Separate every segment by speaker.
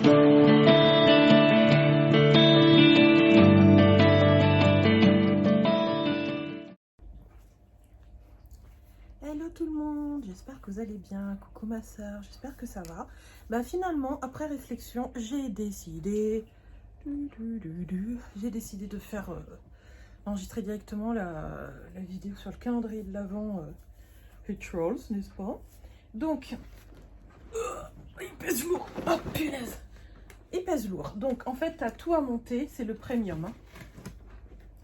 Speaker 1: Hello tout le monde, j'espère que vous allez bien. Coucou ma soeur, j'espère que ça va. Bah finalement, après réflexion, j'ai décidé de faire enregistrer directement la vidéo sur le calendrier de l'Avent Rituals, n'est-ce pas? Donc, il pèse lourd. Oh punaise, il pèse lourd. Donc en fait, t'as tout à monter, c'est le premium. Hein.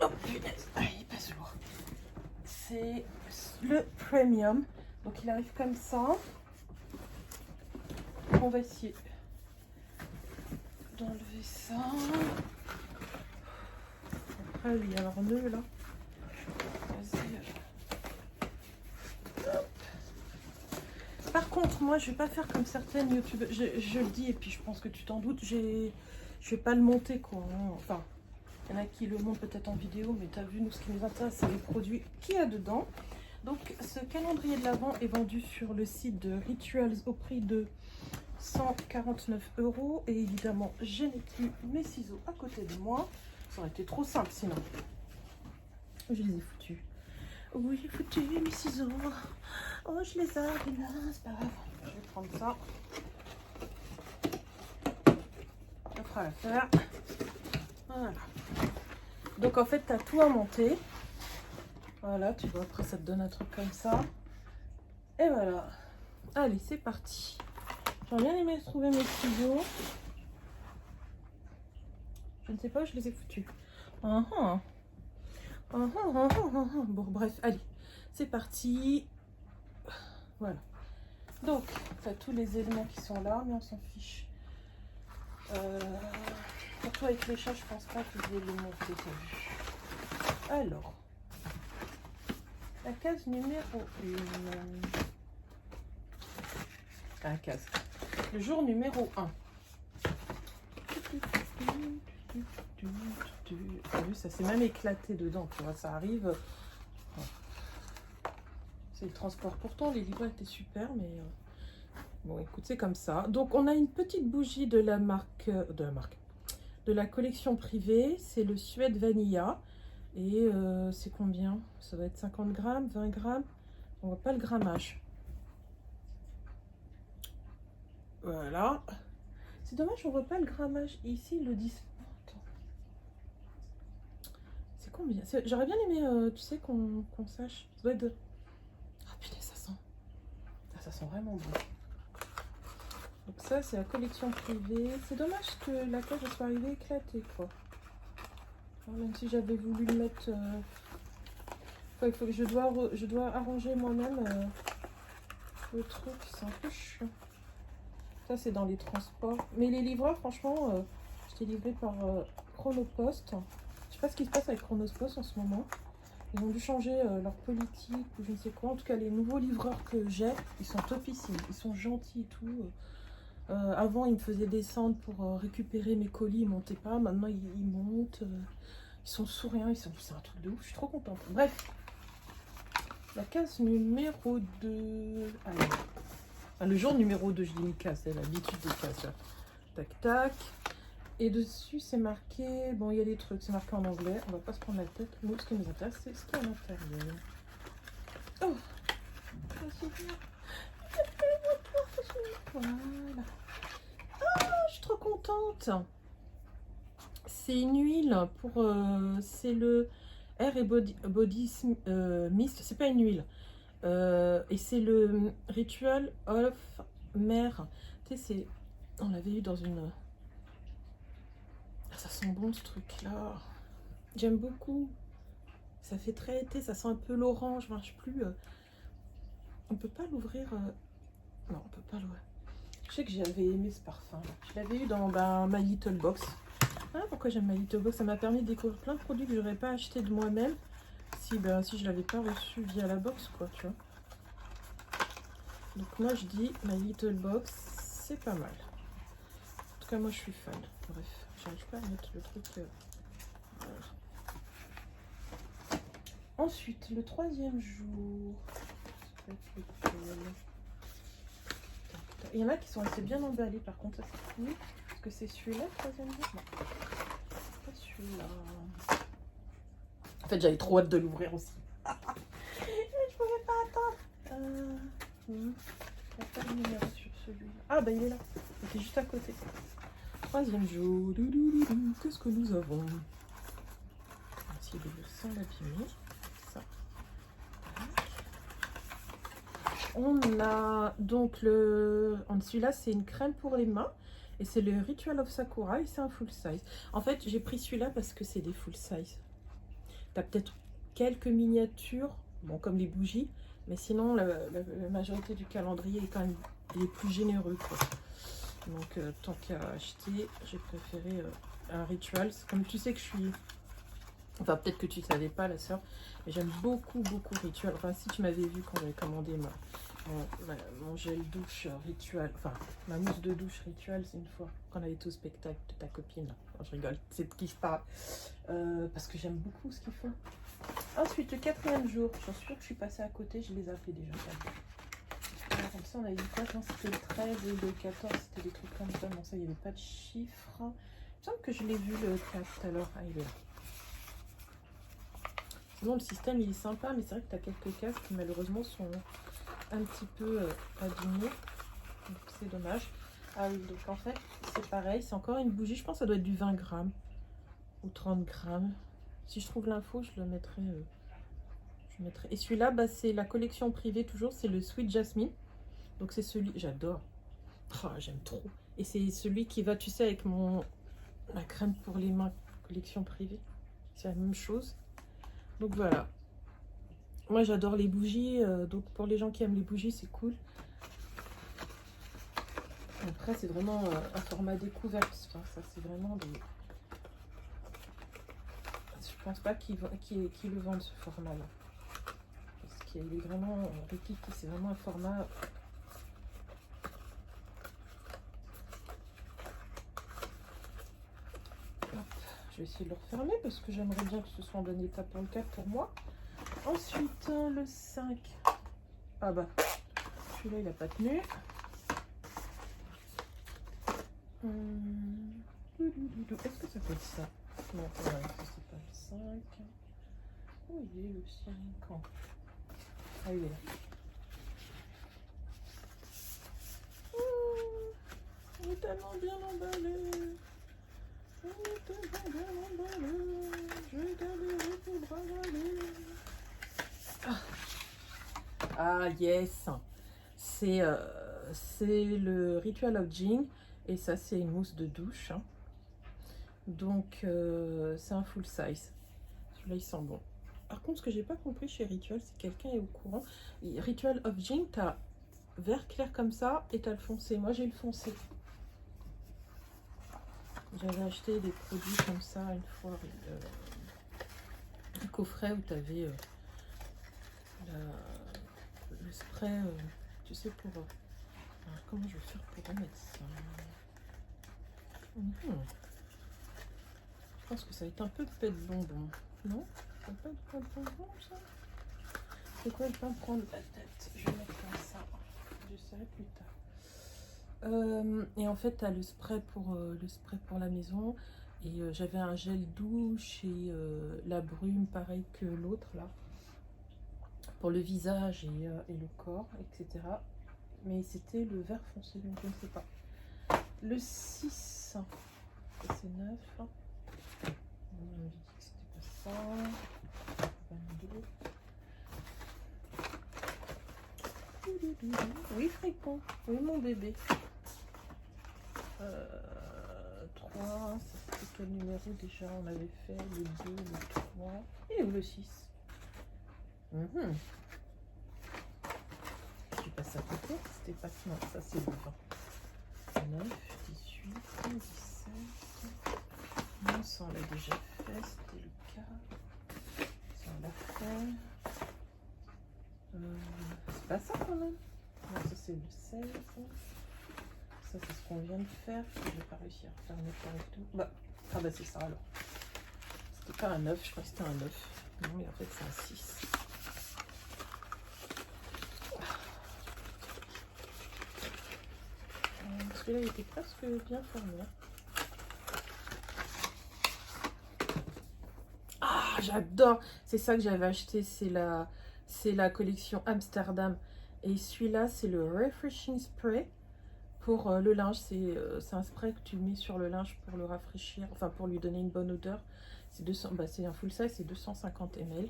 Speaker 1: Oh punaise, il pèse lourd. C'est le premium. Donc il arrive comme ça. On va essayer d'enlever ça. Après, il y a leur nœud là. Vas-y. Par contre, moi, je vais pas faire comme certaines youtubeuses. Je le dis et puis je pense que tu t'en doutes. Je vais pas le monter quoi. Hein. Enfin, il y en a qui le montent peut-être en vidéo, mais tu as vu, nous, ce qui nous intéresse, c'est les produits qu'il y a dedans. Donc, ce calendrier de l'Avent est vendu sur le site de Rituals au prix de 149 €. Et évidemment, je n'ai plus mes ciseaux à côté de moi. Ça aurait été trop simple sinon. Je les ai foutus. Oui, j'ai foutu mes ciseaux. Oh, je les ai là, c'est pas grave. Je vais prendre ça. Ça fera l'affaire. Voilà. Donc, en fait, tu as tout à monter. Voilà, tu vois, après, ça te donne un truc comme ça. Et voilà. Allez, c'est parti. J'aurais bien aimé trouver mes ciseaux. Je ne sais pas où je les ai foutus. Bon, bref, allez, c'est parti. Voilà. Donc, tu as tous les éléments qui sont là, mais on s'en fiche. Surtout avec les chats, je pense pas que je vais les monter, t'as vu. Alors, la case numéro 1. La case. Le jour numéro 1. T'as vu, ça s'est même éclaté dedans, tu vois, ça arrive. C'est le transport. Pourtant, les livrets étaient super, mais bon, écoute, c'est comme ça. Donc, on a une petite bougie de la marque, de la collection privée. C'est le Suède Vanilla. Et c'est combien? Ça va être 50 grammes, 20 grammes. On voit pas le grammage. Voilà. C'est dommage, on voit pas le grammage. Ici, ils le disent. C'est combien? J'aurais bien aimé, tu sais, qu'on sache. Ça doit être de... Ah putain, ça sent. Ça sent vraiment bon. Donc ça, c'est la collection privée. C'est dommage que la cage soit arrivée éclatée, quoi. Alors, même si j'avais voulu le mettre... il faut que je dois arranger moi-même le truc. C'est un peu chiant. Ça, c'est dans les transports. Mais les livreurs, franchement, j'étais livrée par Chronopost. Je sais pas ce qui se passe avec Chronopost en ce moment. Ils ont dû changer leur politique ou je ne sais quoi. En tout cas, les nouveaux livreurs que j'ai, ils sont topissimes. Ils sont gentils et tout. Avant, ils me faisaient descendre pour récupérer mes colis. Ils montaient pas. Maintenant, ils montent. Ils sont souriants. C'est un truc de ouf. Je suis trop contente. Bref. La case numéro 2. Allez. Enfin, le jour numéro 2, je dis une case. C'est l'habitude des cases. Là. Tac, tac. Et dessus, c'est marqué... Bon, il y a des trucs. C'est marqué en anglais. On va pas se prendre la tête. Nous, ce qui nous intéresse, c'est ce qui est à l'intérieur. Oh, c'est bien. Voilà. Ah, je suis trop contente. C'est une huile pour... c'est le Hair et Body Mist. C'est pas une huile. Et c'est le Ritual of Mer. Tu sais, c'est... On l'avait eu dans une... Ah, ça sent bon ce truc-là. J'aime beaucoup. Ça fait très été. Ça sent un peu l'orange. Marche plus. On peut pas l'ouvrir. Non, on peut pas l'ouvrir. Je sais que j'avais aimé ce parfum. Je l'avais eu dans My Little Box. Ah, pourquoi j'aime My Little Box? Ça m'a permis de découvrir plein de produits que je n'aurais pas acheté de moi-même si je l'avais pas reçu via la box, quoi, tu vois. Donc moi, je dis My Little Box, c'est pas mal. En tout cas, moi, je suis fan. Bref, j'arrive pas à mettre le truc. Voilà. Ensuite, le troisième jour. Ça peut être lequel? Tac, Il y en a qui sont assez bien emballés, par contre, ça c'est cool. Est-ce que c'est celui-là, le troisième jour? Non, pas celui-là. En fait, j'avais trop hâte de l'ouvrir aussi. Je pouvais pas attendre. Il n'y a pas de numéro sur celui-là. Ah, bah il est là. Il était juste à côté. Troisième jour. Qu'est-ce que nous avons? On va essayer de l'ouvrir sans l'abîmer. Ça. On a donc celui-là, c'est une crème pour les mains. Et c'est le Ritual of Sakura et c'est un full size. En fait, j'ai pris celui-là parce que c'est des full size. Tu as peut-être quelques miniatures, bon, comme les bougies. Mais sinon, la majorité du calendrier est quand même les plus généreux, quoi. Donc, tant qu'à acheter, j'ai préféré un Ritual. Comme tu sais que je suis... Enfin, peut-être que tu ne savais pas, la sœur. Mais j'aime beaucoup, beaucoup Ritual. Enfin, si tu m'avais vu quand j'avais commandé mon gel douche Ritual, enfin ma mousse de douche Ritual, c'est une fois qu'on avait été au spectacle de ta copine. Non, je rigole, c'est de qui je parle. Parce que j'aime beaucoup ce qu'ils font. Ensuite, le 4e jour, j'en suis sûre que je suis passée à côté, je les appelais déjà. Alors, comme ça, on avait dit quoi? Non, c'était le 13 et le 14, c'était des trucs comme ça. Non, ça, il n'y avait pas de chiffres. Il me semble que je l'ai vu le 4 tout à l'heure. Ah, il est là. Sinon, le système, il est sympa, mais c'est vrai que tu as quelques cases qui, malheureusement, sont un petit peu abîmées. Donc, c'est dommage. Ah oui, donc en fait, c'est pareil. C'est encore une bougie. Je pense que ça doit être du 20 grammes ou 30 grammes. Si je trouve l'info, je le mettrai... Et celui-là, bah, c'est la collection privée toujours, c'est le Sweet Jasmine. Donc c'est celui, j'adore. Oh, j'aime trop. Et c'est celui qui va, tu sais, avec ma crème pour les mains, collection privée. C'est la même chose. Donc voilà. Moi j'adore les bougies, donc pour les gens qui aiment les bougies, c'est cool. Après c'est vraiment un format découverte. Enfin, ça c'est vraiment des... Je pense pas qu'ils le vendent ce format-là. Parce qu'il est vraiment Rikiki, c'est vraiment un format... Hop, je vais essayer de le refermer parce que j'aimerais bien que ce soit en bon état pour le 4 pour moi. Ensuite, le 5. Ah bah, celui-là, il n'a pas tenu. Est-ce que ça peut être ça? Non, c'est pas le 5. Où il est le 5? Ah, il est là. Il est tellement bien emballé. Il est tellement bien emballé. Je vais galérer pour le ravaler. Ah yes, c'est le Ritual of Jing et ça c'est une mousse de douche, hein. Donc c'est un full size. Celui-là il sent bon. Par contre, ce que j'ai pas compris chez Ritual, si quelqu'un est au courant, Ritual of Jing, t'as vert clair comme ça et t'as le foncé. Moi j'ai le foncé. J'avais acheté des produits comme ça une fois, un coffret où t'avais le spray, tu sais, pour... alors, comment je vais faire pour remettre ça? Je pense que ça va être un peu de paix de bonbon. Non? Ça va pas être paix de bonbon, ça? C'est quoi, je vais pas prendre la tête. Je vais mettre comme ça. J'essaierai plus tard. Et en fait, tu as le spray pour la maison. Et j'avais un gel douche et la brume, pareil que l'autre, là. Pour le visage et le corps, etc. Mais c'était le vert foncé, donc je ne sais pas. Le 6, c'est 9. On avait dit que c'était pas ça. 22. Oui, fripon. Oui, mon bébé. 3. C'était quel numéro déjà? On avait fait le 2, le 3. Et où le 6? J'ai passé à côté. C'était pas... Non, ça c'est le 20. 9, 18, 17. Non, ça on l'a déjà fait. C'était le 4. Ça on l'a fait. C'est pas ça quand même. Non, ça c'est le 16. Ça c'est ce qu'on vient de faire. J'ai pas réussi à refermer tout. Bah, ah bah c'est ça alors. C'était pas un 9, je crois que c'était un 9. Non mais en fait c'est un 6. Celui-là, il était presque bien formé. Ah, j'adore. C'est ça que j'avais acheté. C'est la collection Amsterdam. Et celui-là, c'est le Refreshing Spray pour le linge. C'est un spray que tu mets sur le linge pour le rafraîchir, enfin pour lui donner une bonne odeur. C'est 200, bah, c'est un full size, c'est 250 ml.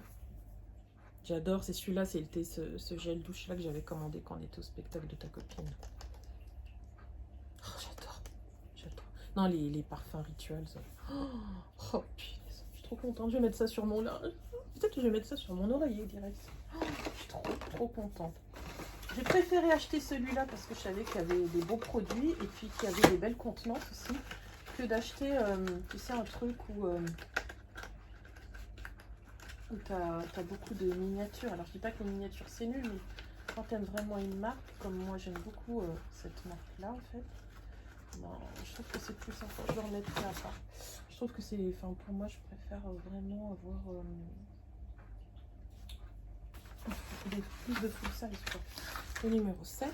Speaker 1: J'adore. C'est celui-là, c'était ce gel douche là que j'avais commandé quand on était au spectacle de ta copine. Oh, j'adore. J'adore. Non, les parfums rituels. Oh, punaise. Je suis trop contente. Je vais mettre ça sur mon linge. Peut-être que je vais mettre ça sur mon oreiller direct. Oh, je suis trop contente. J'ai préféré acheter celui-là parce que je savais qu'il y avait des beaux produits et puis qu'il y avait des belles contenances aussi, que d'acheter, tu sais, un truc où tu as beaucoup de miniatures. Alors je dis pas que les miniatures c'est nul, mais quand tu aimes vraiment une marque, comme moi j'aime beaucoup cette marque-là en fait, ben, je trouve que c'est plus sympa. Je le remettrai à part. Je trouve que c'est, enfin pour moi je préfère vraiment avoir plus de full size quoi. Le numéro 7.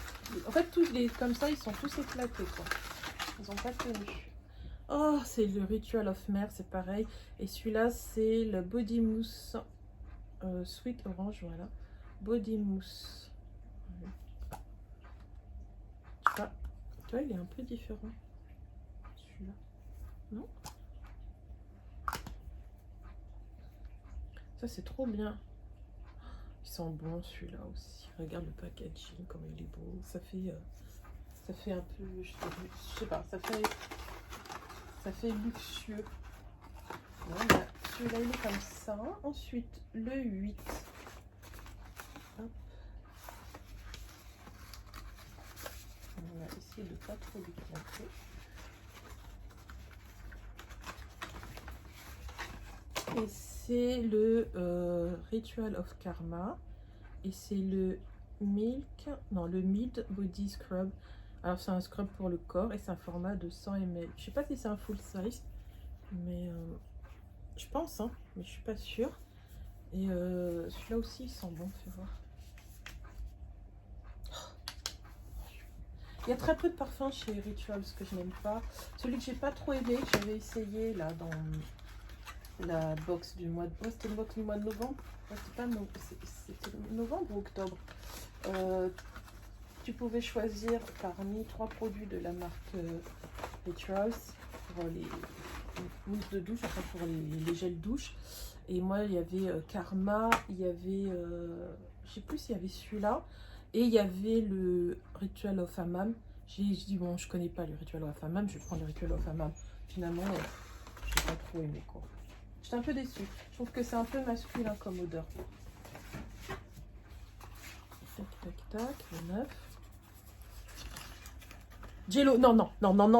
Speaker 1: En fait, tous les comme ça, ils sont tous éclatés quoi. Ils n'ont pas tenu. Oh, c'est le Ritual of Mer, c'est pareil. Et celui-là, c'est le Body Mousse Sweet Orange, voilà. Body Mousse. Tu vois, il est un peu différent. Celui-là. Non? Ça, c'est trop bien. Ils sont bons, celui-là aussi. Regarde le packaging, comme il est beau. Ça fait un peu, je sais pas, ça fait luxueux. Voilà, celui-là il est comme ça. Ensuite, le 8. Hop. On va essayer de pas trop l'éclater. Et c'est le Ritual of Karma. Et c'est le Mild Body Scrub. Alors c'est un scrub pour le corps et c'est un format de 100 ml. Je sais pas si c'est un full size, mais je pense, hein, mais je suis pas sûre. Et celui-là aussi, il sent bon, fais voir. Il y a très peu de parfums chez Rituals que je n'aime pas. Celui que j'ai pas trop aimé, que j'avais essayé là dans la box du mois de... Oh, c'était une box du mois de novembre. C'était novembre ou octobre. Tu pouvais choisir parmi 3 produits de la marque Rituals pour les mousses de douche, enfin pour les gels douche. Et moi, il y avait Karma, il y avait, je sais plus s'il y avait celui-là, et il y avait le Ritual of Hammam. J'ai dit, bon, je connais pas le Ritual of Hammam, je vais prendre le Ritual of Hammam. Finalement, j'ai pas trop aimé quoi. J'étais un peu déçue. Je trouve que c'est un peu masculin comme odeur. Tac, tac, tac, le 9. Jello, non,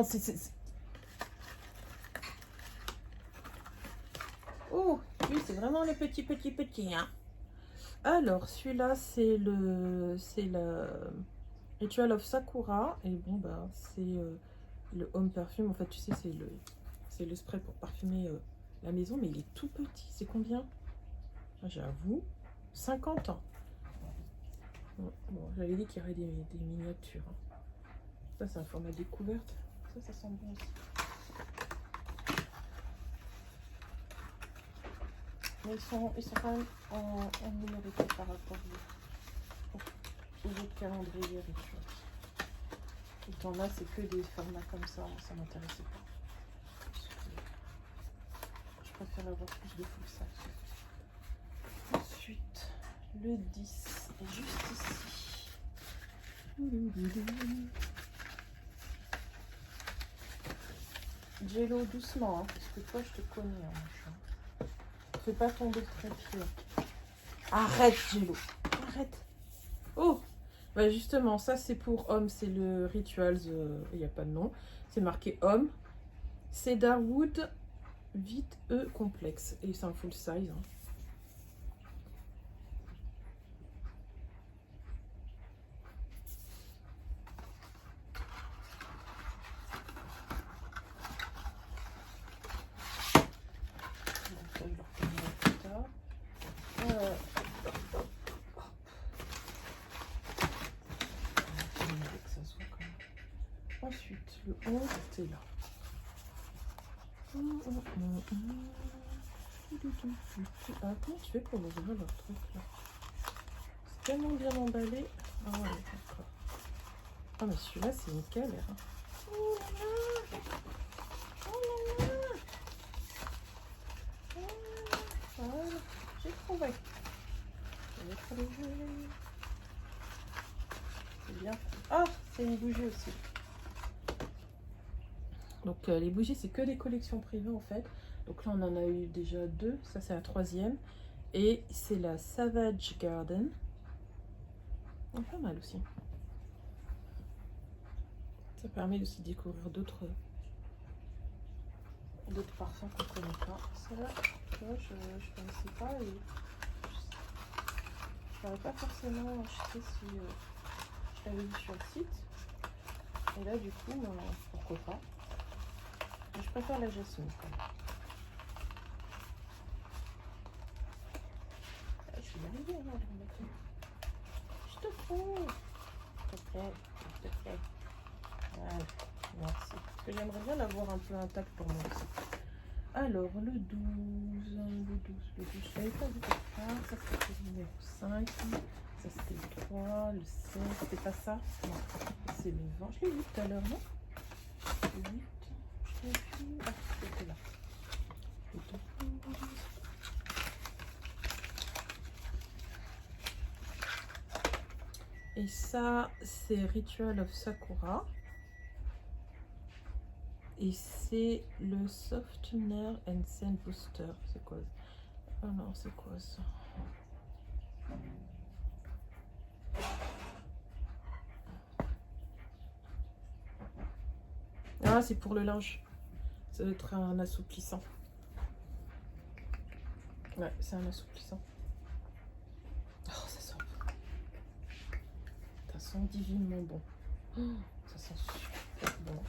Speaker 1: c'est... Oh, lui, c'est vraiment le petit, hein. Alors, celui-là, c'est le Ritual of Sakura. Et bon, bah, c'est le Home Perfume. En fait, tu sais, c'est le spray pour parfumer la maison. Mais il est tout petit. C'est combien? J'avoue, 50 ans. Bon, j'avais dit qu'il y aurait des miniatures. Hein. Ça, c'est un format découverte. Ça sent bon aussi. Mais ils sont quand même en minorité par rapport aux autres calendriers rituels. Et temps là, c'est que des formats comme ça m'intéressait pas. Je préfère avoir plus de full size. Ensuite, le 10 est juste ici. Jello, doucement, hein, parce que toi, je te connais, hein, machin. Fais pas tomber le trépied. Arrête, Jello. Arrête. Oh, bah justement, ça c'est pour homme, c'est le Rituals, il n'y a pas de nom. C'est marqué homme. Cedarwood Vite E complexe. Et c'est un full size. Hein. Ensuite, t'es là. Ah, comment tu fais pour ouvrir leur truc là? C'est tellement bien emballé. Ah ouais, d'accord. Ah mais celui-là c'est une galère. Hein. Oh là là. Oh là là. Voilà, j'ai trouvé. Je vais trouver. C'est bien. Ah, c'est une bougie aussi. Donc les bougies c'est que des collections privées en fait. Donc là on en a eu déjà 2. Ça c'est la 3e. Et c'est la Savage Garden. Oh, pas mal aussi. Ça permet aussi de découvrir d'autres parfums qu'on ne connaît pas. Celle-là, tu vois, je ne connaissais pas et je n'aurais pas forcément acheté si je l'avais vu sur le site. Et là, du coup, ben, pourquoi pas. Mais je préfère la jasmine quand même. Ah, je vais y arriver, hein, je te trouve. S'il te plaît, s'il te plaît. Voilà, merci. Parce que j'aimerais bien l'avoir un peu intact pour moi aussi. Alors, le 12, je l'avais pas vu quelque part. Ça, c'était le numéro 5. Ça, c'était le 3, le 16. C'était pas ça? Non, c'est le 20. Je l'ai vu tout à l'heure, non? Le 8. Je l'ai vu. Ah, c'était là. Le 12. Et ça, c'est Ritual of Sakura. Et c'est le Softener and Scent Booster. C'est quoi? Oh non, c'est quoi ça? Ah, c'est pour le linge. Ça doit être un assouplissant. Ouais, c'est un assouplissant. Oh, ça sent bon. Ça sent divinement bon. Oh, ça sent super bon.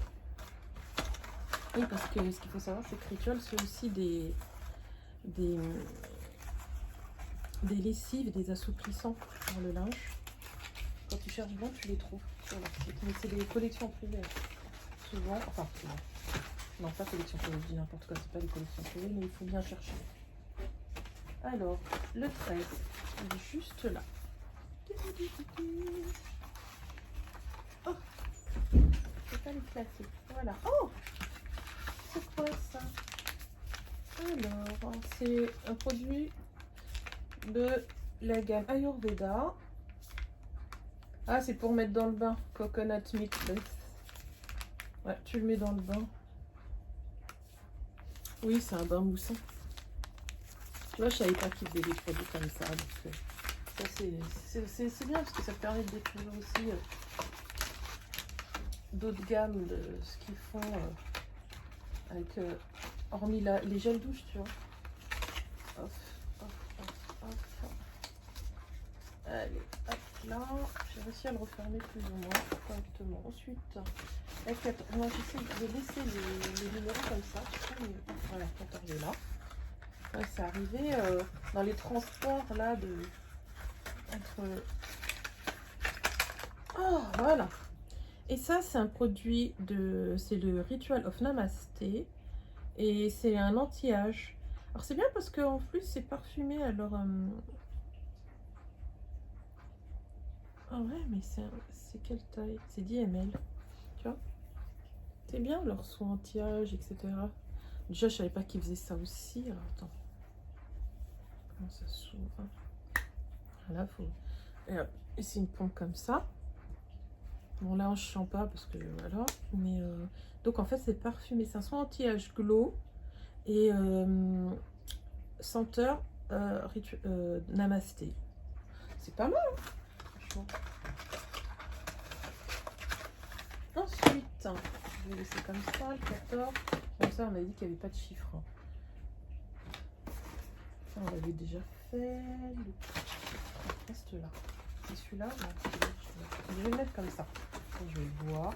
Speaker 1: Oui, parce que ce qu'il faut savoir, c'est que Ritual, c'est aussi des lessives, des assouplissants pour le linge. Quand tu cherches bon, tu les trouves sur leur site. Mais c'est des collections privées. Souvent, enfin, souvent. Non, pas collection privée, je dis n'importe quoi, c'est pas des collections privées, mais il faut bien chercher. Alors, le 13, il est juste là. Oh, je vais pas l'éclater. Voilà. Oh, c'est quoi ça? Alors, c'est un produit de la gamme Ayurveda. Ah, c'est pour mettre dans le bain. Coconut Milk Bath. Ouais, tu le mets dans le bain. Oui, c'est un bain moussant. Tu vois, je savais pas qu'ils faisaient des produits comme ça. Donc, ça, c'est bien parce que ça te permet de découvrir aussi d'autres gammes de ce qu'ils font avec, hormis les gels douche, tu vois. Hop, hop, hop, hop. Allez, hop là. J'ai réussi à le refermer plus ou moins correctement. Ensuite, moi j'essaie de laisser les numéros comme ça. Voilà, 14 est là. Ouais, c'est arrivé dans les transports là entre. Oh, voilà. Et ça, c'est un produit c'est le Ritual of Namasté. Et c'est un anti-âge. Alors c'est bien parce qu'en plus c'est parfumé. Alors ah ouais, mais c'est quelle taille? C'est 10 ml. Tu vois? C'est bien leur soin anti-âge, etc. Déjà je savais pas qu'ils faisaient ça aussi. Alors attends. Comment ça s'ouvre? Là faut. Et c'est une pompe comme ça. Bon là on ne sent pas parce que voilà. Mais donc en fait c'est parfumé. C'est un soin anti-âge glow. Et senteur Namasté. C'est pas mal, hein, franchement. Ensuite, je vais laisser comme ça le 14. Comme ça, on a dit qu'il n'y avait pas de chiffre. Ça, on l'avait déjà fait. Il reste là. C'est celui-là. Je vais le mettre comme ça. Je vais le voir.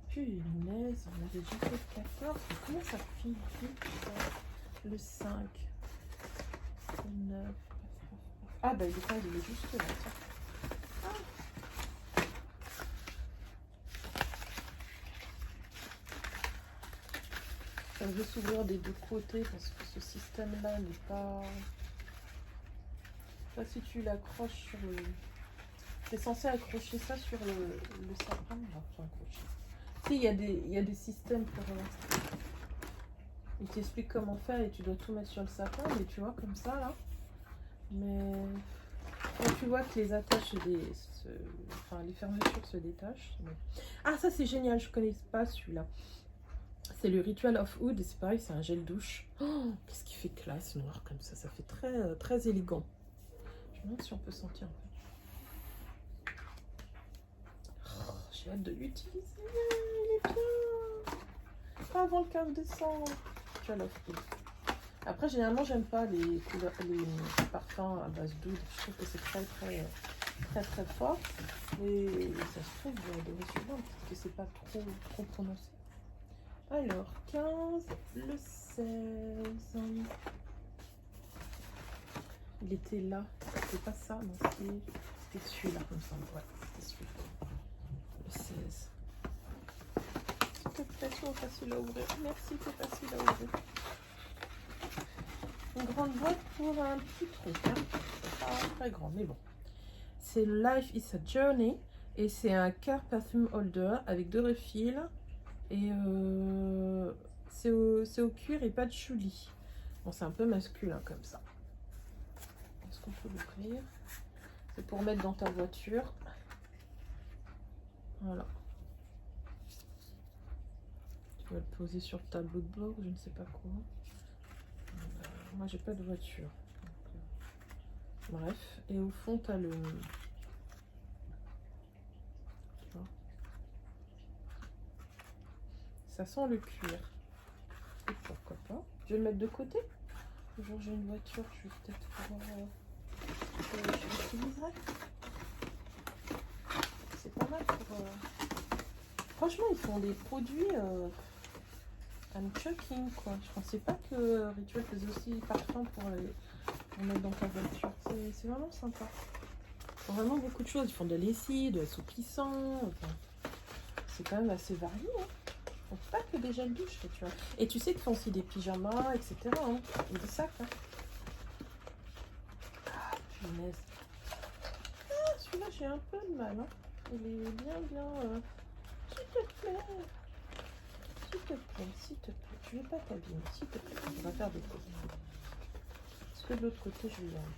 Speaker 1: Punaise, on avait déjà fait le 14. Mais comment ça file vite, le 5, le 9. Ah bah il est juste là. Ah. Ça veut s'ouvrir des deux côtés parce que ce système-là n'est pas... Là, si tu l'accroches sur le... C'est censé accrocher ça sur le sapin. Enfin, accrocher. Si, il y a des systèmes pour... Il t'explique comment faire et tu dois tout mettre sur le sapin, mais tu vois, comme ça, là. Mais quand tu vois que les attaches, enfin, les fermetures se détachent. Mais... Ah, ça, c'est génial, je connais pas celui-là. C'est le Ritual of Oud, et c'est pareil, c'est un gel douche. Oh, qu'est-ce qui fait classe, noir comme ça fait très, très élégant. Je me demande si on peut sentir un peu. Oh, j'ai hâte de l'utiliser, il est bien. Pas avant le 15 décembre. Ritual of Oud. Après, généralement, j'aime pas les parfums à base d'oud. Je trouve que c'est très fort. Et ça se trouve, je vais adorer celui-là, parce que c'est pas trop prononcé. Alors, 15, le 16. Il était là. C'était pas ça, non, c'était celui-là, comme ça. Ouais, c'était celui-là. Le 16. S'il te plaît, c'est facile à ouvrir. Merci, c'est facile à ouvrir. Une grande boîte pour un petit truc. Hein. C'est pas très grand, mais bon. C'est Life is a Journey. Et c'est un car perfume holder avec 2 refils. Et c'est au cuir et pas de chouli. Bon, c'est un peu masculin comme ça. Est-ce qu'on peut l'ouvrir? C'est pour mettre dans ta voiture. Voilà. Tu vas le poser sur le tableau de bord, je ne sais pas quoi. Moi, j'ai pas de voiture. Donc, bref. Et au fond, tu as le... Ça sent le cuir. Et pourquoi pas. Je vais le mettre de côté. Le jour où j'ai une voiture, je vais peut-être pouvoir... je l'utiliserai. C'est pas mal pour... Franchement, ils font des produits... I'm choking, quoi. Je pensais pas que Rituel faisait aussi parfum pour mettre dans ta voiture. C'est vraiment sympa. Ils font vraiment beaucoup de choses. Ils font de la lessive, de l'assouplissant. Enfin, c'est quand même assez varié. Hein. Ils font pas que des gels douche, tu vois. Et tu sais qu'ils font aussi des pyjamas, etc. Hein. Et des sacs. Hein. Ah, punaise. Ah, celui-là, j'ai un peu de mal. Hein. Il est bien... S'il te plaît. S'il te plaît. Je vais pas t'abîmer, s'il te plaît. On va faire des pauses. Parce que de l'autre côté, je vais y aller.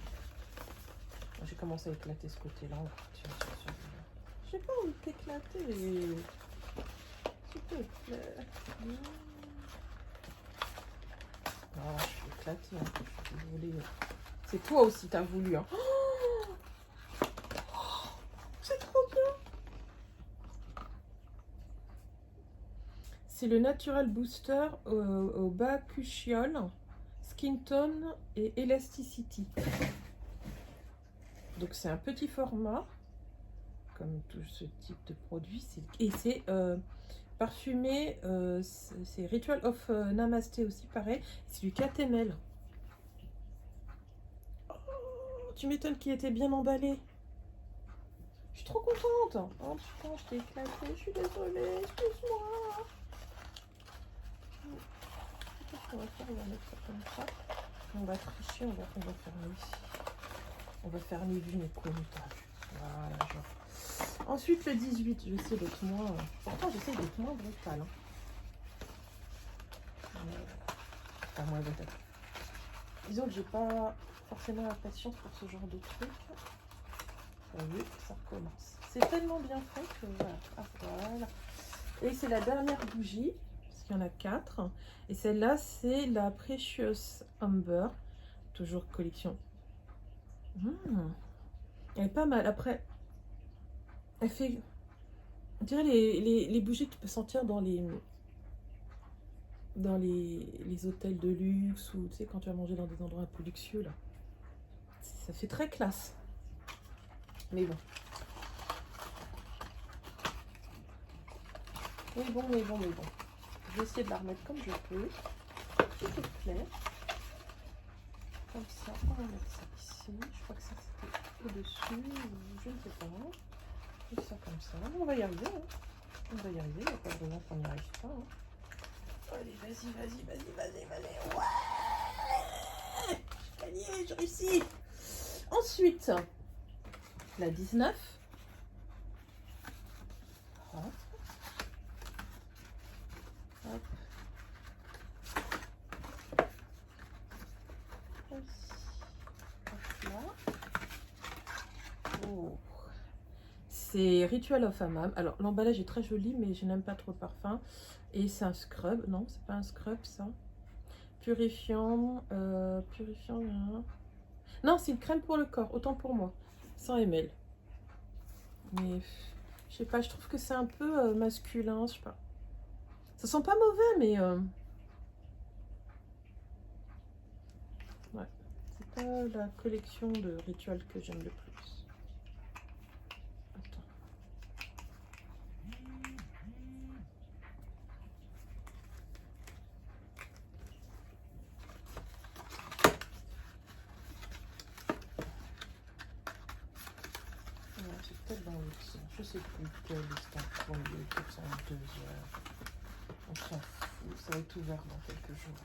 Speaker 1: J'ai commencé à éclater ce côté-là. J'ai pas envie de t'éclater. S'il te plaît. Non, je suis éclatée. Hein. Je suis désolée. C'est toi aussi, t'as voulu. Hein. Oh, c'est trop bien. C'est le Natural Booster au bas Cushiol, Skin Tone et Elasticity. Donc c'est un petit format, comme tout ce type de produit. Et c'est parfumé, c'est Ritual of Namasté aussi, pareil. C'est du 4 ml. Oh, tu m'étonnes qu'il était bien emballé. Je suis trop contente. Oh putain, je t'ai éclaté, je suis désolée, excuse-moi. On va faire, on va mettre ça comme ça. On va tricher, on va fermer ici. On va fermer vu mes connotages. Voilà, genre. Ensuite, le 18, je vais essayer d'être moins... Pourtant, j'essaie d'être moins brutale. Hein. Enfin, moins brutale. Disons que j'ai pas forcément la patience pour ce genre de truc. Vous voyez, ça recommence. C'est tellement bien fait que voilà. Ah, voilà. Et c'est la dernière bougie. Il y en a 4 et celle-là c'est la Precious Amber, toujours collection. Elle est pas mal. Après elle fait, on dirait les bougies que tu peux sentir dans les hôtels de luxe ou tu sais quand tu vas manger dans des endroits un peu luxueux là. Ça fait très classe, mais bon. Mais bon. Je vais essayer de la remettre comme je peux. S'il te plaît. Comme ça, on va mettre ça ici. Je crois que ça c'était au-dessus. Je ne sais pas. Et ça comme ça. On va y arriver. Hein. On va y arriver. Il n'y a pas de raison qu'on n'y arrive pas. Hein. Allez, vas-y. vas-y, vas-y, vas-y, vas-y, vas-y. Ouais, j'ai gagné, j'ai réussi. Ensuite, la 19. Hop. Hop. Hop là. Oh. C'est Ritual of Hammam. Alors, l'emballage est très joli, mais je n'aime pas trop le parfum. Et c'est un scrub. Non, c'est pas un scrub, ça. Purifiant. Purifiant. Non, c'est une crème pour le corps. Autant pour moi. 100 ml. Mais, je sais pas, je trouve que c'est un peu masculin. Je sais pas. Ça sent pas mauvais, mais... ouais. C'est pas la collection de Ritual que j'aime le plus. C'est peut-être dans le sens. Je sais plus quel est en premier, quel est en deuxième. On s'en fout, ça va être ouvert dans quelques jours.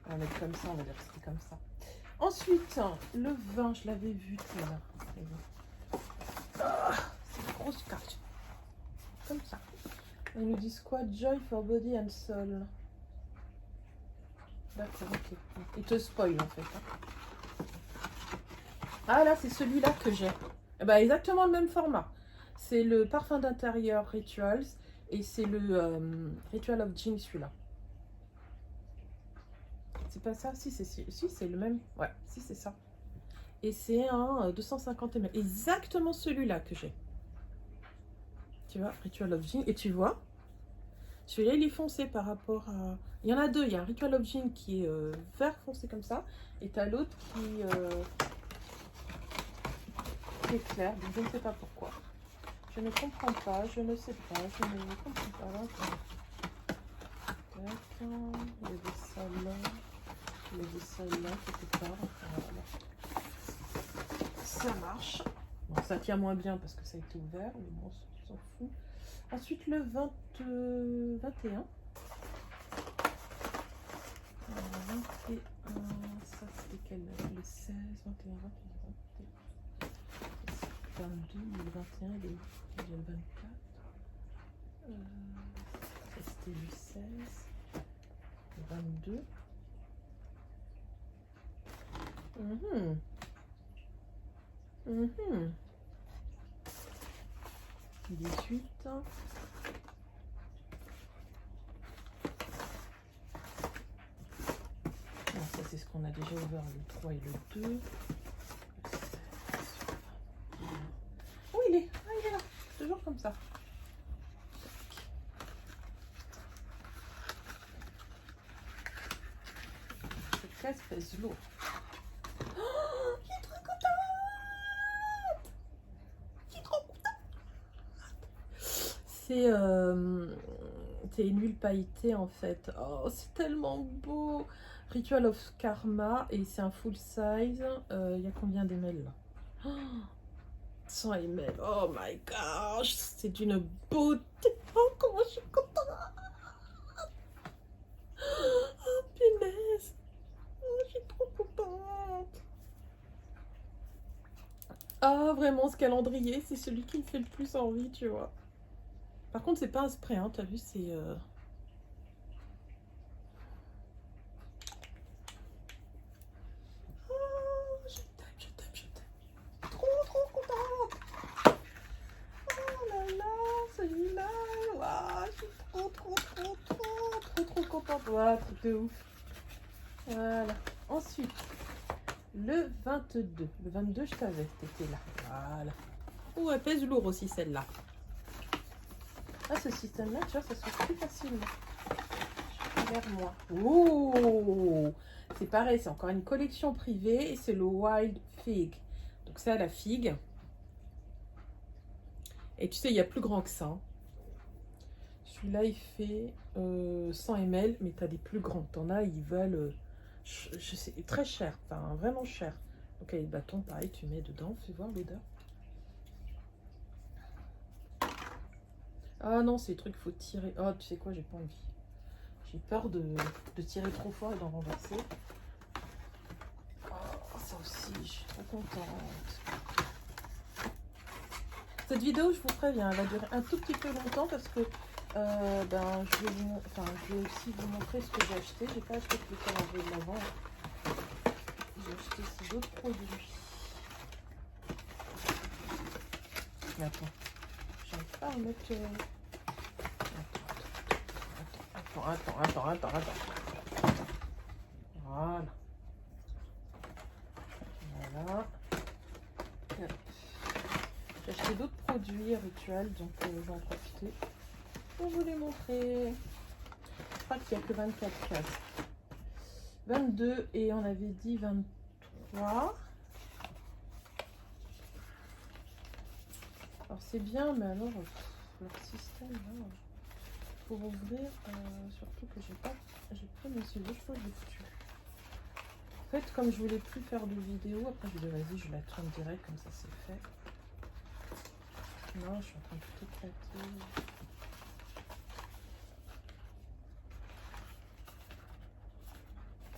Speaker 1: On va mettre comme ça, on va dire que c'était comme ça. Ensuite, le vin, je l'avais vu, c'est là. Ah, c'est une grosse carte. Comme ça. Ils nous disent quoi? Joy for body and soul. D'accord, ok. Ils te spoil en fait. Hein. Ah là, c'est celui-là que j'ai. Eh ben, exactement le même format. C'est le parfum d'intérieur Rituals et c'est le Ritual of Jean celui-là. C'est pas ça? Si, c'est le même. Ouais, si, c'est ça. Et c'est un 250 ml. Exactement celui-là que j'ai. Tu vois, Ritual of Jean. Et tu vois, celui-là, il est foncé par rapport à... Il y en a deux. Il y a un Ritual of Jean qui est vert foncé comme ça. Et tu as l'autre qui est clair. Donc, je ne sais pas pourquoi. Je ne comprends pas. Je ne sais pas. Je ne comprends pas. Tac. Il y avait ça là. Il y avait ça là quelque part. Enfin, voilà. Ça marche. Bon, ça tient moins bien parce que ça a été ouvert. Mais bon, on s'en fout. Ensuite, le 21. 21, ça c'était quel? Le 16, 21, 21, 22, le 21, il est le 24. C'était le 16, le 22. 18. Ça c'est ce qu'on a déjà ouvert, le 3 et le 2. Oh il est là, toujours comme ça. Cette caisse pèse lourd. Oh, je suis trop contente. Je suis trop contente. C'est une huile pailletée en fait. Oh c'est tellement beau. Ritual of Karma et c'est un full size. Il y a combien d'ml là? Oh, 100 ml. Oh my gosh, c'est d'une beauté. Oh comment je suis contente. Oh punaise. Oh, je suis trop contente. Ah vraiment ce calendrier c'est celui qui me fait le plus envie tu vois. Par contre c'est pas un spray hein, t'as vu c'est... Celui-là, waouh, je suis trop contente. Waouh, truc de ouf. Voilà. Ensuite, le 22. Le 22, je savais que t'étais là. Voilà. Oh, elle pèse lourd aussi celle-là. Ah, ce système-là, tu vois, ça se fait plus facilement. Je suis vers moi. Oh, c'est pareil, c'est encore une collection privée et c'est le Wild Fig. Donc ça, la figue. Et tu sais, il y a plus grand que ça. Hein. Celui-là, il fait 100 ml, mais tu as des plus grands. T'en as, ils valent, je sais, très cher. Enfin, vraiment cher. Donc, les bâtons, pareil, tu mets dedans. Fais voir l'odeur. Ah non, ces trucs, faut tirer. Oh, tu sais quoi, j'ai pas envie. J'ai peur de tirer trop fort et d'en renverser. Oh, ça aussi, je suis trop contente. Cette vidéo, je vous préviens, elle va durer un tout petit peu longtemps parce que je vais aussi vous montrer ce que j'ai acheté. J'ai pas acheté que le calendrier de l'Avent. J'ai acheté ces d'autres produits. Mais attends, j'arrive pas à mettre... Attends. Voilà. Voilà. J'ai acheté d'autres produits rituels, donc j'en profite pour vous les montrer. Je crois qu'il n'y a que 24 cases. 22 et on avait dit 23. Alors c'est bien, mais alors leur système là, pour ouvrir, surtout que j'ai pas mes yeux, je crois que j'ai foutu. En fait, comme je voulais plus faire de vidéo, après je vais vas-y, je la tourne direct comme ça c'est fait. Non, je suis en train de tout éclater.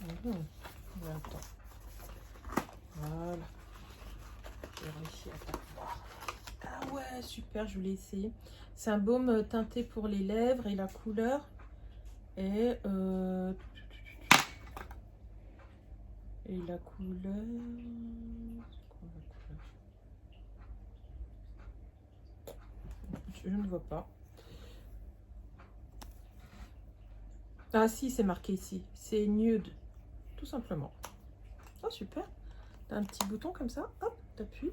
Speaker 1: Attends. Voilà. J'ai réussi à pas voir. Ah ouais, super, je voulais essayer. C'est un baume teinté pour les lèvres et la couleur est... Et la couleur... C'est quoi la couleur? Je ne vois pas. Ah si, c'est marqué ici. C'est nude, tout simplement. Oh super. T'as un petit bouton comme ça. Hop, t'appuies.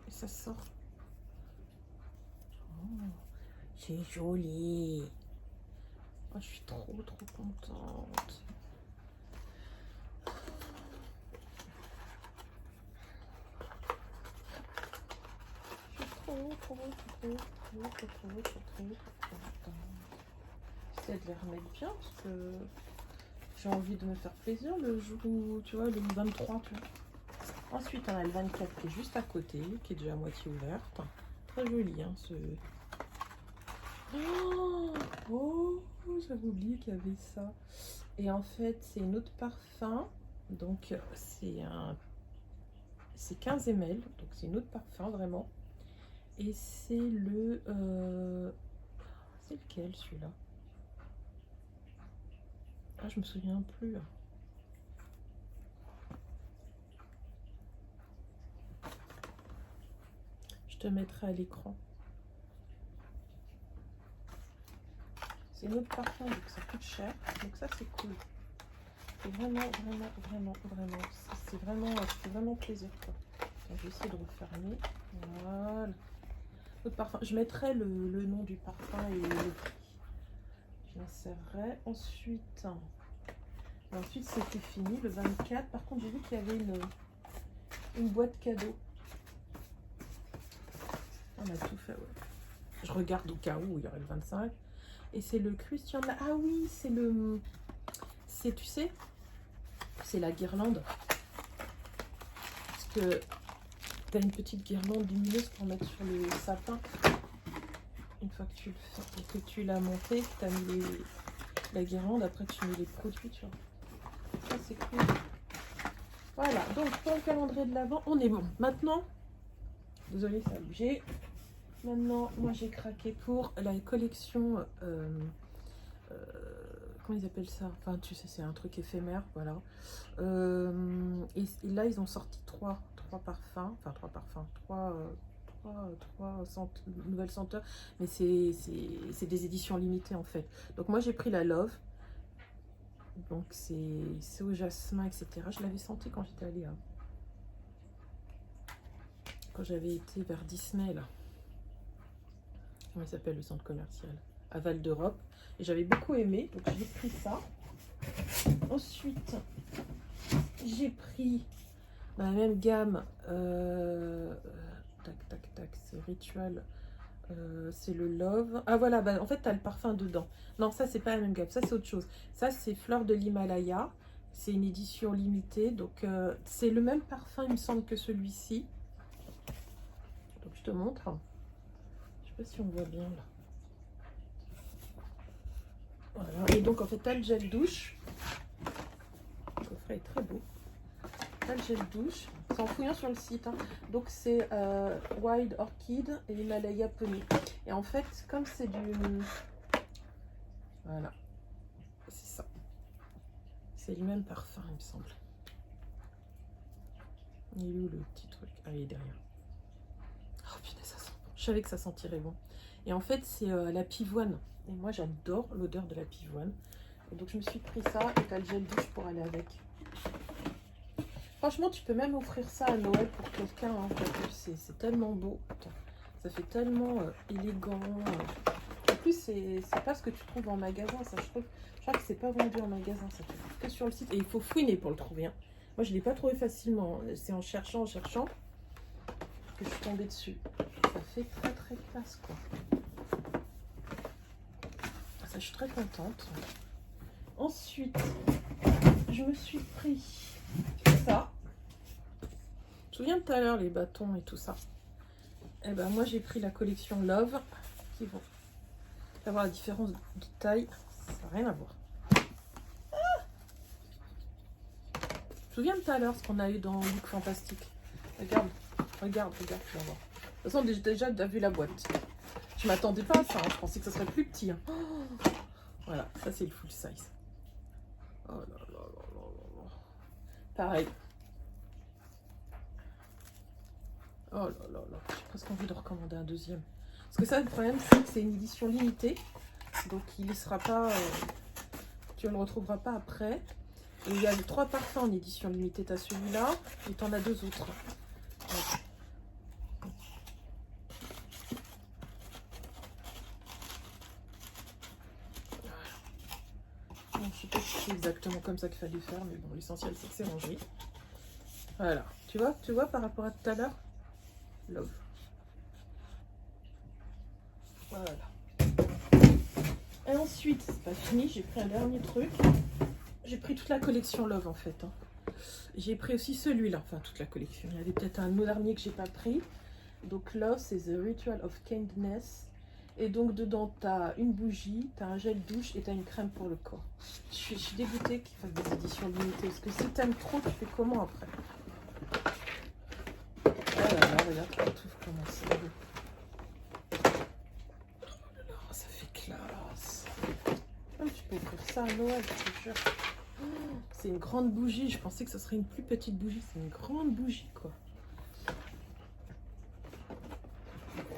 Speaker 1: Et ça sort. Oh, c'est joli. Oh, je suis trop contente. Trop contente. J'essaie de les remettre bien parce que j'ai envie de me faire plaisir le jour où, tu vois, le 23, tu vois. Ensuite, on a le 24 qui est juste à côté, qui est déjà à moitié ouverte. Très joli, hein, ce... Oh, j'avais oublié qu'il y avait ça. Et en fait, c'est une autre parfum. Donc, c'est 15 ml. Donc, c'est une autre parfum, vraiment. Et c'est le... C'est lequel, celui-là? Ah, je me souviens plus. Je te mettrai à l'écran. C'est une autre parfum, donc ça coûte cher. Donc ça, c'est cool. C'est vraiment... C'est vraiment plaisir, quoi. Attends, je vais essayer de refermer. Voilà. Autre parfum. Je mettrai le nom du parfum et le prix. Je l'insérerai. Ensuite, c'était fini, le 24. Par contre, j'ai vu qu'il y avait une boîte cadeau. On a tout fait, ouais. Je regarde au cas où il y aurait le 25. Et c'est le Christian... Ah oui, c'est le... C'est, tu sais, c'est la guirlande. Parce que tu as une petite guirlande lumineuse pour mettre sur le sapin. Une fois que tu l'as monté, que tu as mis la guirlande, après tu mets les produits, tu vois. Ça, c'est cool. Voilà, donc pour le calendrier de l'Avent, on est bon. Maintenant, désolée, ça a bougé. Maintenant, moi j'ai craqué pour la collection, comment ils appellent ça? Enfin, tu sais, c'est un truc éphémère, voilà. Et là, ils ont sorti trois parfums, enfin trois nouvelles senteurs, mais c'est des éditions limitées en fait. Donc moi j'ai pris la Love, donc c'est au jasmin, etc. Je l'avais senti quand j'étais allée, quand j'avais été vers Disney, là. Comment il s'appelle le centre commercial? À Val d'Europe. Et j'avais beaucoup aimé, donc j'ai pris ça. Ensuite, j'ai pris la même gamme. C'est Ritual. C'est le Love. Ah voilà, bah, en fait, tu as le parfum dedans. Non, ça, c'est pas la même gamme. Ça, c'est autre chose. Ça, c'est Fleur de l'Himalaya. C'est une édition limitée. Donc, c'est le même parfum, il me semble, que celui-ci. Donc, je te montre. Je sais pas si on voit bien, là. donc en fait, t'as le gel douche. Le coffret est très beau. T'as le gel douche. C'est en fouillant sur le site. Hein. Donc c'est Wild Orchid et Himalaya Pony. Et en fait, comme c'est du... Voilà. C'est ça. C'est le même parfum, il me semble. Il est où le petit truc? Ah, il est derrière. Oh putain, ça sent bon. Je savais que ça sentirait bon. Et en fait, c'est la pivoine. Et moi, j'adore l'odeur de la pivoine. Et donc, je me suis pris ça et t'as le gel douche pour aller avec. Franchement, tu peux même offrir ça à Noël pour quelqu'un. Hein, c'est tellement beau. Attends, ça fait tellement élégant. En plus, c'est pas ce que tu trouves en magasin. Ça, je crois que c'est pas vendu en magasin. Ça te trouve que sur le site. Et il faut fouiner pour le trouver. Hein. Moi, je ne l'ai pas trouvé facilement. C'est en cherchant que je suis tombée dessus. Ça fait très très classe, quoi. Ça, je suis très contente. Ensuite, je me suis pris ça. Tu te souviens de tout à l'heure, les bâtons et tout ça? Et ben moi, j'ai pris la collection Love, qui vont avoir la différence de taille. Ça n'a rien à voir. Tu te souviens de tout à l'heure ce qu'on a eu dans Look Fantastique? Regarde, regarde, tu vas voir. De toute façon, déjà, tu as vu la boîte. Je m'attendais pas à ça, hein. Je pensais que ça serait plus petit. Hein. Oh, voilà, ça c'est le full size. Oh là là là là là là. Pareil. Oh là là là. J'ai presque envie de recommander un deuxième. Parce que ça, le problème, c'est que c'est une édition limitée. Donc, il ne sera pas... tu ne le retrouveras pas après. Et il y a les 3 parfums en édition limitée. Tu as celui-là et tu en as 2 autres. Ouais. Je ne sais pas si c'est exactement comme ça qu'il fallait faire, mais bon, l'essentiel c'est que c'est rangé. Voilà, tu vois par rapport à tout à l'heure, Love. Voilà. Et ensuite, c'est pas fini, j'ai pris un dernier truc. J'ai pris toute la collection Love en fait. Hein. J'ai pris aussi celui-là, enfin toute la collection. Il y avait peut-être un autre dernier que j'ai pas pris. Donc Love, c'est The Ritual of Kindness. Et donc dedans, tu as une bougie, tu as un gel douche et tu as une crème pour le corps. Je suis dégoûtée qu'ils fassent des éditions limitées. Parce que si tu aimes trop, tu fais comment après? Oh là là, regarde tout comment c'est beau. Oh là là, ça fait classe. Oh, tu peux offrir ça à Noël, je te jure. Oh, c'est une grande bougie. Je pensais que ce serait une plus petite bougie. C'est une grande bougie, quoi.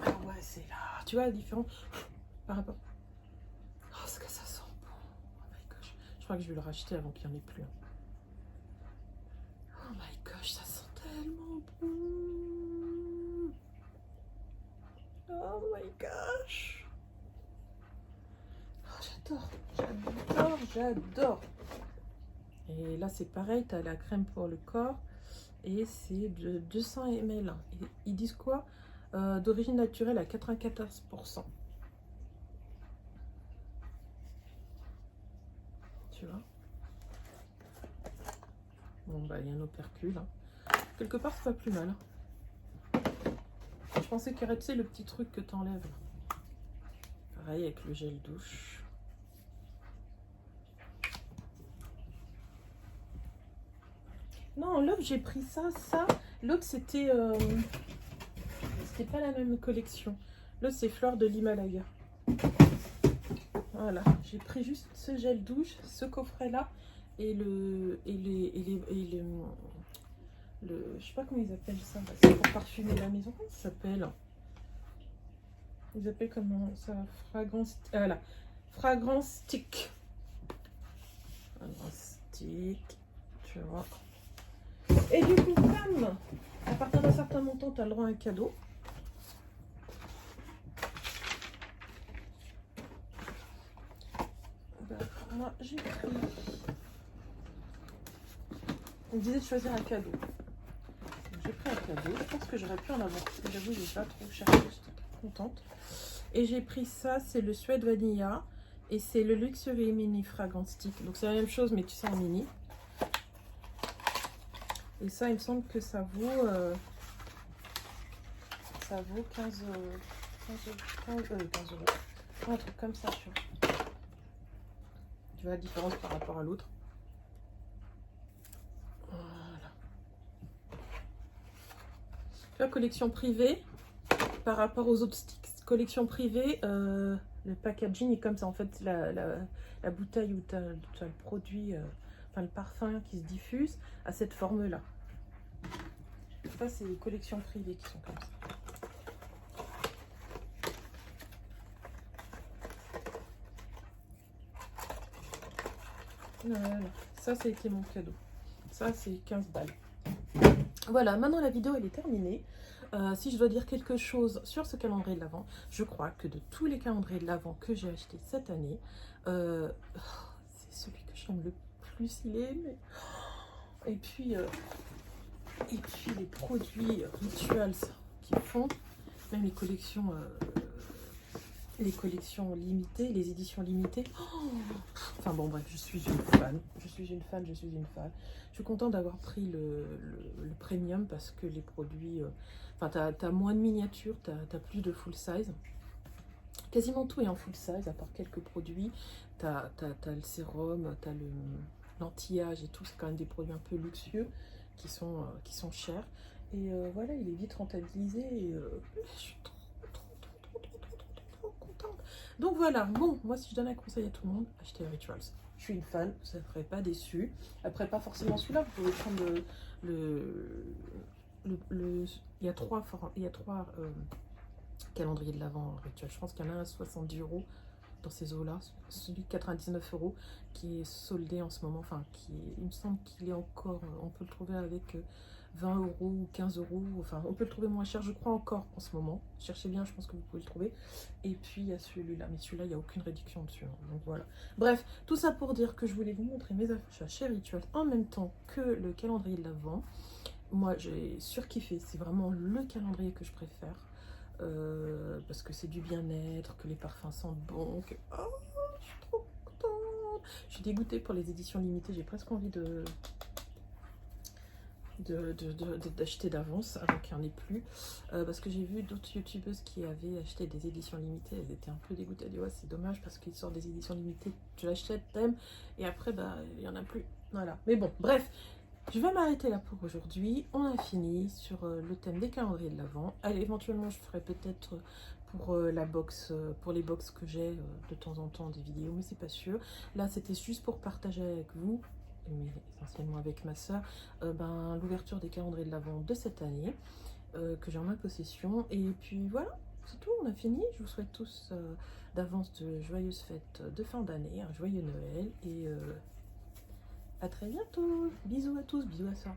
Speaker 1: Ah ouais, c'est là. Tu vois la différence par rapport... Oh, ce que ça sent bon. Oh my gosh. Je crois que je vais le racheter avant qu'il n'y en ait plus. Oh my gosh, ça sent tellement bon. Oh my gosh. Oh, j'adore, j'adore, j'adore. Et là, c'est pareil, tu as la crème pour le corps. Et c'est de 200 ml. Et ils disent quoi? D'origine naturelle à 94%. Tu vois? Bon, bah, il y a un opercule. Hein. Quelque part, c'est pas plus mal. Je pensais qu'il y aurait, tu sais, le petit truc que tu enlèves. Pareil avec le gel douche. Non, l'autre, j'ai pris ça. L'autre, c'était pas la même collection. L'autre, c'est Fleur de l'Himalaya. Voilà, j'ai pris juste ce gel douche, ce coffret-là, et le je sais pas comment ils appellent ça, c'est pour parfumer la maison. Comment ça s'appelle? Ils appellent comment ça? Fragrance. Voilà, fragrance stick. Fragrance stick, tu vois. Et du coup, comme à partir d'un certain montant, tu as le droit à un cadeau. Ben, moi, j'ai pris. On me disait de choisir un cadeau. J'ai pris un cadeau. Je pense que j'aurais pu en avoir. J'avoue, j'ai pas trop cherché. J'étais trop contente. Et j'ai pris ça. C'est le Suède Vanilla. Et c'est le Luxury Mini Fragrance Stick. Donc c'est la même chose, mais tu sais, en mini. Et ça, il me semble que ça vaut 15 euros. Un truc comme ça, tu vois. vois la différence par rapport à l'autre. Voilà. Tu vois, collection privée, par rapport aux autres sticks. Collection privée, le packaging est comme ça. En fait, la bouteille où tu as le produit, enfin le parfum qui se diffuse, a cette forme-là. Ça, c'est les collections privées qui sont comme ça. Voilà, ça c'était mon cadeau. Ça c'est 15 balles. Voilà, maintenant la vidéo elle est terminée. Si je dois dire quelque chose sur ce calendrier de l'Avent, je crois que de tous les calendriers de l'Avent que j'ai acheté cette année, c'est celui que j'aime le plus, il est aimé. Et puis les produits rituals qu'ils font, même les collections limitées, les éditions limitées. Enfin bon bref, je suis une fan. Je suis une fan. Je suis contente d'avoir pris le premium parce que les produits... Enfin, t'as moins de miniatures, t'as plus de full size. Quasiment tout est en full size, à part quelques produits. T'as le sérum, t'as l'anti-âge et tout. C'est quand même des produits un peu luxueux qui sont chers. Et voilà, il est vite rentabilisé. Et, je suis trop contente. Donc voilà, bon, moi si je donne un conseil à tout le monde, achetez Rituals. Je suis une fan, vous ne serez pas déçus. Après, pas forcément celui-là, vous pouvez prendre il y a trois calendriers de l'Avent Rituals. Je pense qu'il y en a un à 70 € dans ces eaux-là. Celui de 99 € qui est soldé en ce moment. Enfin, il me semble qu'il est encore, on peut le trouver avec 20 € ou 15 €. Enfin, on peut le trouver moins cher, je crois encore en ce moment. Cherchez bien, je pense que vous pouvez le trouver. Et puis, il y a celui-là. Mais celui-là, il n'y a aucune réduction dessus. Donc voilà. Bref, tout ça pour dire que je voulais vous montrer mes achats chez Rituals en même temps que le calendrier de l'Avent. Moi, j'ai surkiffé. C'est vraiment le calendrier que je préfère. Parce que c'est du bien-être, que les parfums sentent bon, que... Oh, je suis trop contente. Je suis dégoûtée pour les éditions limitées. J'ai presque envie d'acheter d'avance avant qu'il n'y en ait plus. Parce que j'ai vu d'autres youtubeuses qui avaient acheté des éditions limitées. Elles étaient un peu dégoûtées. Elles disaient, ouais, c'est dommage parce qu'ils sortent des éditions limitées. Tu l'achètes, t'aimes. Et après, bah, il n'y en a plus. Voilà. Mais bon, bref. Je vais m'arrêter là pour aujourd'hui. On a fini sur le thème des calendriers de l'Avent. Allez, éventuellement, je ferai peut-être pour la box, pour les box que j'ai de temps en temps des vidéos, mais c'est pas sûr. Là, c'était juste pour partager avec vous, mais essentiellement avec ma soeur, l'ouverture des calendriers de l'Avent de cette année que j'ai en ma possession. Et puis voilà, c'est tout. On a fini. Je vous souhaite tous d'avance de joyeuses fêtes de fin d'année, un joyeux Noël et à très bientôt. Bisous à tous, bisous à ça.